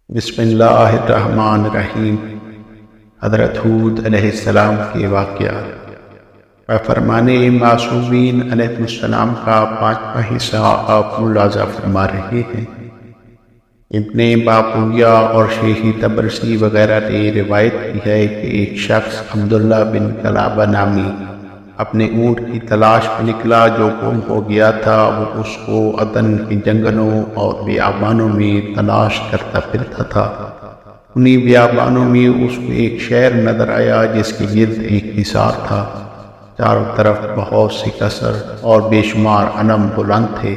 بسم اللہ الرحمن الرحیم۔ حضرت ہود علیہ السلام کے واقعات و فرمان معصومین علیہ السلام کا 5واں حصہ آپ ملاحظہ فرما رہے ہیں۔ ابن باقویہ اور شیخ تبرسی وغیرہ نے روایت کی ہے کہ ایک شخص عبداللہ بن کلابہ نامی اپنے اونٹ کی تلاش میں نکلا جو گم ہو گیا تھا۔ وہ اس کو عدن کے جنگلوں اور بیابانوں میں تلاش کرتا پھرتا تھا۔ انہی بیابانوں میں اس کو ایک شہر نظر آیا جس کے گرد ایک حصار تھا۔ چاروں طرف بہت سی قصر اور بے شمار علم بلند تھے،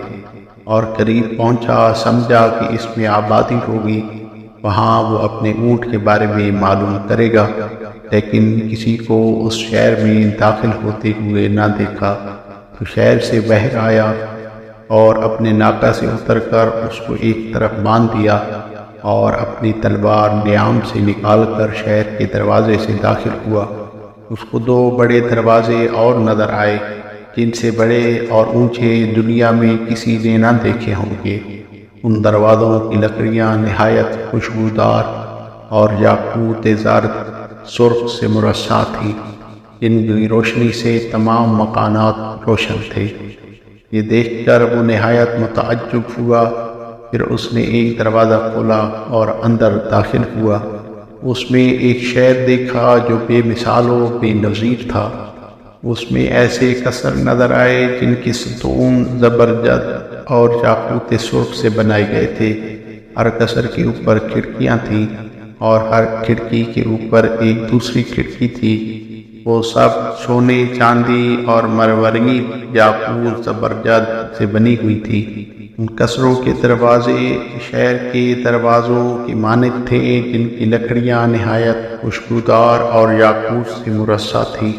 اور قریب پہنچا سمجھا کہ اس میں آبادی ہوگی، وہاں وہ اپنے اونٹ کے بارے میں معلوم کرے گا، لیکن کسی کو اس شہر میں داخل ہوتے ہوئے نہ دیکھا۔ تو شہر سے باہر آیا اور اپنے ناقہ سے اتر کر اس کو ایک طرف باندھ دیا، اور اپنی تلوار نیام سے نکال کر شہر کے دروازے سے داخل ہوا۔ اس کو 2 بڑے دروازے اور نظر آئے جن سے بڑے اور اونچے دنیا میں کسی نے نہ دیکھے ہوں گے۔ ان دروازوں کی لکڑیاں نہایت خوشبودار اور یاقوت زرد سرخ سے مرصع تھی، جن کی روشنی سے تمام مکانات روشن تھے۔ یہ دیکھ کر وہ نہایت متعجب ہوا۔ پھر اس نے ایک دروازہ کھولا اور اندر داخل ہوا۔ اس میں ایک شہر دیکھا جو بے مثال و بے نظیر تھا۔ اس میں ایسے قصر نظر آئے جن کی ستون زبرجد اور یاقوت سرخ سے بنائے گئے تھے۔ ہر قصر کے اوپر کھڑکیاں تھیں، اور ہر کھڑکی کے اوپر ایک دوسری کھڑکی تھی۔ وہ سب سونے، چاندی اور مروارید یاقوت زبرجد سے بنی ہوئی تھی۔ ان قصروں کے دروازے شہر کے دروازوں کی مانند تھے، جن کی لکڑیاں نہایت خوشبودار اور یاقوت سے مرصع تھی۔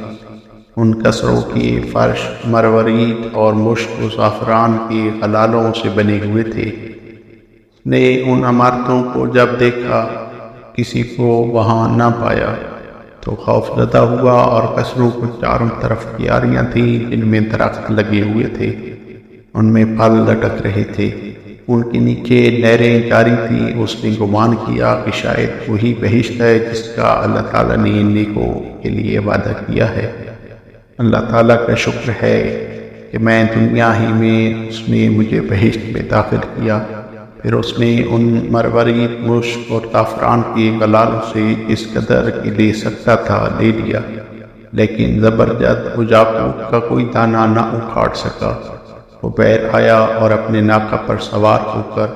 ان قصروں کے فرش مروارید اور مشک و زعفران کے غلالوں سے بنے ہوئے تھے۔ نے ان عمارتوں کو جب دیکھا، کسی کو وہاں نہ پایا تو خوف زدہ ہوا، اور قصروں کو چاروں طرف کیاریاں تھیں جن میں درخت لگے ہوئے تھے، ان میں پھل لٹک رہے تھے، ان کے نیچے نہریں جاری تھیں۔ اس نے گمان کیا کہ شاید وہی بہشت ہے جس کا اللہ تعالیٰ نے نیکوں کے لیے وعدہ کیا ہے۔ اللہ تعالیٰ کا شکر ہے کہ میں دنیا ہی میں اس نے مجھے بہشت میں داخل کیا۔ پھر اس نے ان مروارید مشک اور زعفران کے غلالوں سے اس قدر کہ لے سکتا تھا لے لیا، لیکن زبرجد و یاقوت کا کوئی دانہ نہ اکھاڑ سکا۔ وہ باہر آیا اور اپنے ناقہ پر سوار ہو کر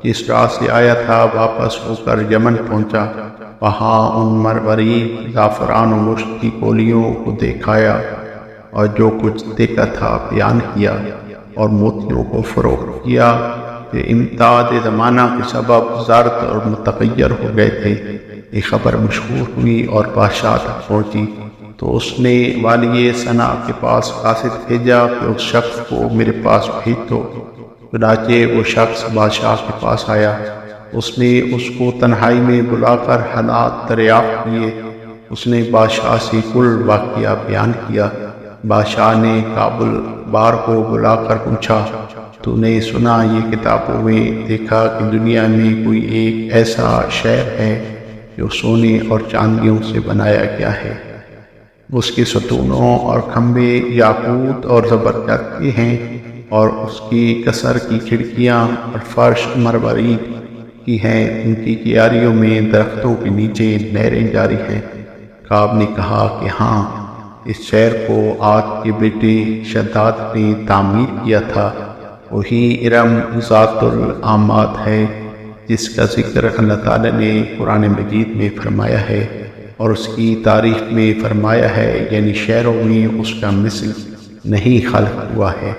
جس راہ سے آیا تھا واپس ہو کر یمن پہنچا۔ وہاں ان مروارید زعفران و مشک کی کولیوں کو دکھایا، اور جو کچھ دیکھا تھا بیان کیا، اور موتیوں کو فروخت کیا کہ امتداد زمانہ کے سبب زرد اور متغیر ہو گئے تھے۔ یہ خبر مشہور ہوئی اور بادشاہ تک پہنچی، تو اس نے والی صنع کے پاس قاصد بھیجا کہ اس شخص کو میرے پاس بھیج دو۔ چنانچہ وہ شخص بادشاہ کے پاس آیا۔ اس نے اس کو تنہائی میں بلا کر حالات دریافت کیے۔ اس نے بادشاہ سے کل واقعہ بیان کیا۔ بادشاہ نے کابل بار کو بلا کر پوچھا، تو نے سنا یہ کتابوں میں دیکھا کہ دنیا میں کوئی ایک ایسا شہر ہے جو سونے اور چاندیوں سے بنایا گیا ہے؟ اس کے ستونوں اور کھمبے یاقوت اور زبرجد کے ہیں، اور اس کی قصر کی کھڑکیاں اور فرش مروارید کی ہیں۔ ان کی کیاریوں میں درختوں کے نیچے نہریں جاری ہیں۔ کعب نے کہا کہ ہاں، اس شہر کو عاد کے بیٹے شداد نے تعمیر کیا تھا۔ وہی ارم ذات العماد ہے جس کا ذکر اللہ تعالیٰ نے قرآن مجید میں فرمایا ہے، اور اس کی تاریخ میں فرمایا ہے، یعنی شہروں میں اس کا مثل نہیں خلق ہوا ہے۔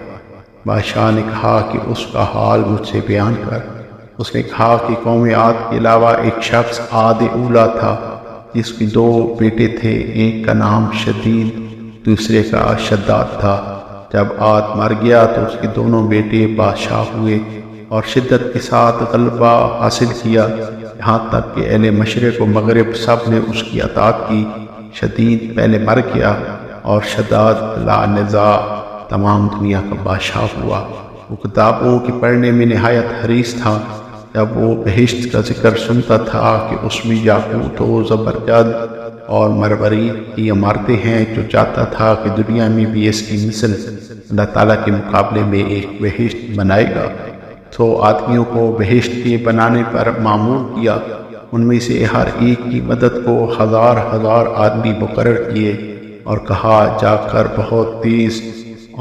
بادشاہ نے کہا کہ اس کا حال مجھ سے بیان کر۔ اس نے کہا کہ قوم عاد کے علاوہ ایک شخص عاد اولیٰ تھا جس کے 2 بیٹے تھے، ایک کا نام شدید دوسرے کا شداد تھا۔ جب عاد مر گیا تو اس کے دونوں بیٹے بادشاہ ہوئے اور شدت کے ساتھ غلبہ حاصل کیا، یہاں تک کہ اہل مشرق و مغرب سب نے اس کی اطاعت کی۔ شدید پہلے مر گیا، اور شداد لا نزاع تمام دنیا کا بادشاہ ہوا۔ وہ کتابوں کے پڑھنے میں نہایت حریص تھا۔ جب وہ بہشت کا ذکر سنتا تھا کہ اس میں یاقوت و زبرجد اور مروارید کی عمارتیں ہیں، جو چاہتا تھا کہ دنیا میں بھی اس کی مثل اللہ تعالیٰ کے مقابلے میں ایک بہشت بنائے گا، تو آدمیوں کو بہشت کے بنانے پر معمور کیا۔ ان میں سے ہر ایک کی مدد کو ہزار ہزار آدمی مقرر کیے اور کہا، جا کر بہت تیز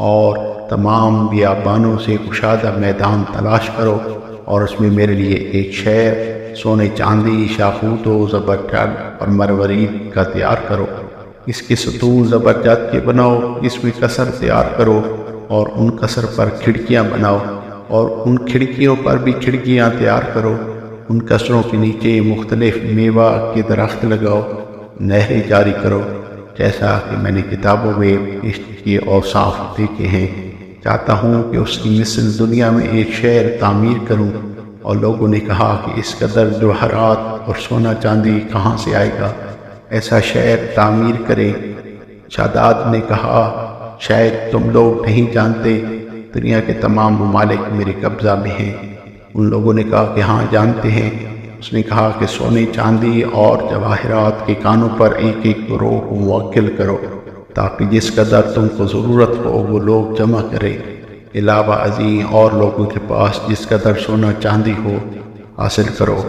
اور تمام بیابانوں سے کشادہ میدان تلاش کرو اور اس میں میرے لیے ایک شہر سونے چاندی یاقوت و زبرجد اور مروارید کا تیار کرو۔ اس کے ستون زبرجد کے بناؤ، اس میں قصر تیار کرو اور ان قصر پر کھڑکیاں بناؤ اور ان کھڑکیوں پر بھی کھڑکیاں تیار کرو۔ ان قصروں کے نیچے مختلف میوہ کے درخت لگاؤ، نہریں جاری کرو، جیسا کہ میں نے کتابوں میں بہشت کے اوصاف دیکھے ہیں۔ چاہتا ہوں کہ اس کی مثل دنیا میں ایک شہر تعمیر کروں۔ اور لوگوں نے کہا کہ اس قدر جواہرات اور سونا چاندی کہاں سے آئے گا، ایسا شہر تعمیر کریں۔ شاداد نے کہا، شاید تم لوگ نہیں جانتے، دنیا کے تمام ممالک میرے قبضہ میں ہیں۔ ان لوگوں نے کہا کہ ہاں جانتے ہیں۔ اس نے کہا کہ سونے چاندی اور جواہرات کے کانوں پر ایک ایک گروہ کو موکل کرو، تاکہ جس قدر تم کو ضرورت ہو وہ لوگ جمع کریں۔ علاوہ ازیں اور لوگوں کے پاس جس قدر سونا چاندی ہو حاصل کرو۔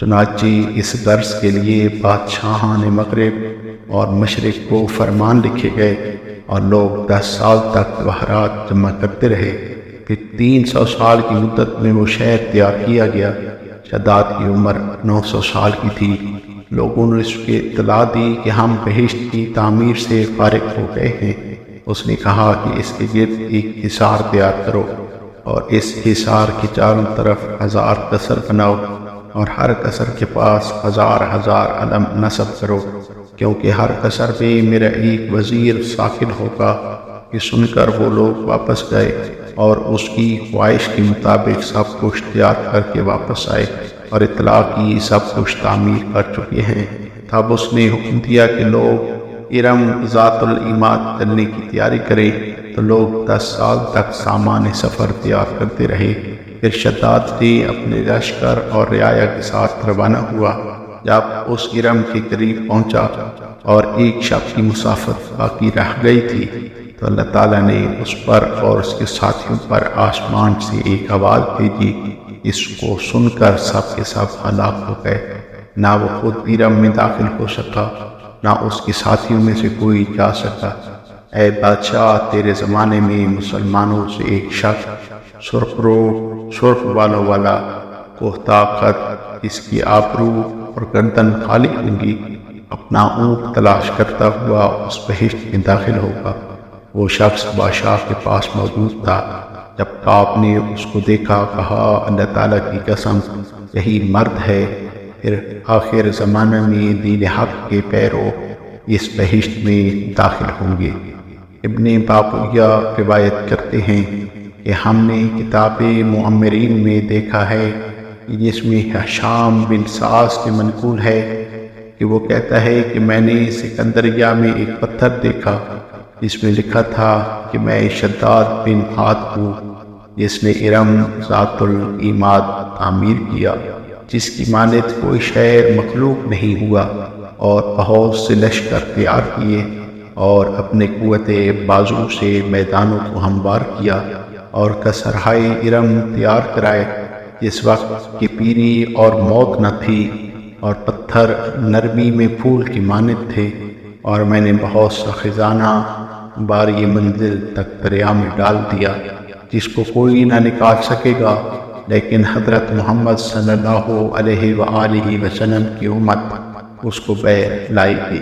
چنانچہ اس درس کے لیے بادشاہان مغرب اور مشرق کو فرمان لکھے گئے اور لوگ 10 سال تک جواہرات جمع کرتے رہے۔ پھر 300 سال کی مدت میں وہ شہر تیار کیا گیا۔ شداد کی عمر 900 سال کی تھی۔ لوگوں نے اس کی اطلاع دی کہ ہم بہشت کی تعمیر سے فارغ ہو گئے ہیں۔ اس نے کہا کہ اس کے گرد ایک حصار تیار کرو اور اس حصار کے چاروں طرف 1000 قصر بناؤ اور ہر قصر کے پاس 1000 1000 علم نصب کرو، کیونکہ ہر قصر میں میرا ایک وزیر ساکن ہوگا۔ یہ سن کر وہ لوگ واپس گئے اور اس کی خواہش کے مطابق سب کچھ تیار کر کے واپس آئے اور اطلاع کی سب کچھ تعمیر کر چکے ہیں۔ تب اس نے حکم دیا کہ لوگ ارم ذات العماد چلنے کی تیاری کریں، تو لوگ 10 سال تک سامان سفر تیار کرتے رہے۔ پھر شداد نے اپنے لشکر اور رعایا کے ساتھ روانہ ہوا۔ جب اس ارم کے قریب پہنچا اور ایک شب کی مسافت باقی رہ گئی تھی، تو اللہ تعالیٰ نے اس پر اور اس کے ساتھیوں پر آسمان سے ایک آواز بھیجی۔ اس کو سن کر سب کے سب ہلاک ہو گئے۔ نہ وہ خود ارم میں داخل ہو سکا، نہ اس کے ساتھیوں میں سے کوئی جا سکا۔ اے بادشاہ، تیرے زمانے میں مسلمانوں سے ایک شخص سرخ بالوں والا کوہتا قد، اس کی آبرو اور گردن خالی ہوں گی، اپنا اونٹ تلاش کرتا ہوا اس بہشت میں داخل ہوگا۔ وہ شخص بادشاہ کے پاس موجود تھا۔ جب کعب نے اس کو دیکھا، کہا، اللہ تعالیٰ کی قسم، یہی مرد ہے۔ پھر آخر زمانہ میں دین حق کے پیرو اس بہشت میں داخل ہوں گے۔ ابن بابویہ روایت کرتے ہیں کہ ہم نے کتاب معمرین میں دیکھا ہے، جس میں ہشام بن سعد سے منقول ہے کہ وہ کہتا ہے کہ میں نے سکندریہ میں ایک پتھر دیکھا جس میں لکھا تھا کہ میں شداد بن ہاتھ ہوں، جس نے ارم ذات العماد تعمیر کیا، جس کی مانند کوئی شہر مخلوق نہیں ہوا، اور بہت سے لشکر تیار کیے اور اپنے قوت بازو سے میدانوں کو ہموار کیا اور کسرہائے ارم تیار کرائے، جس وقت کی پیری اور موت نہ تھی، اور پتھر نرمی میں پھول کی مانند تھے، اور میں نے بہت سا خزانہ باری منزل تک دریا میں ڈال دیا، جس کو کوئی نہ نکال سکے گا، لیکن حضرت محمد صلی اللہ علیہ وآلہ وسلم کی امت اس کو بے لائی گئی۔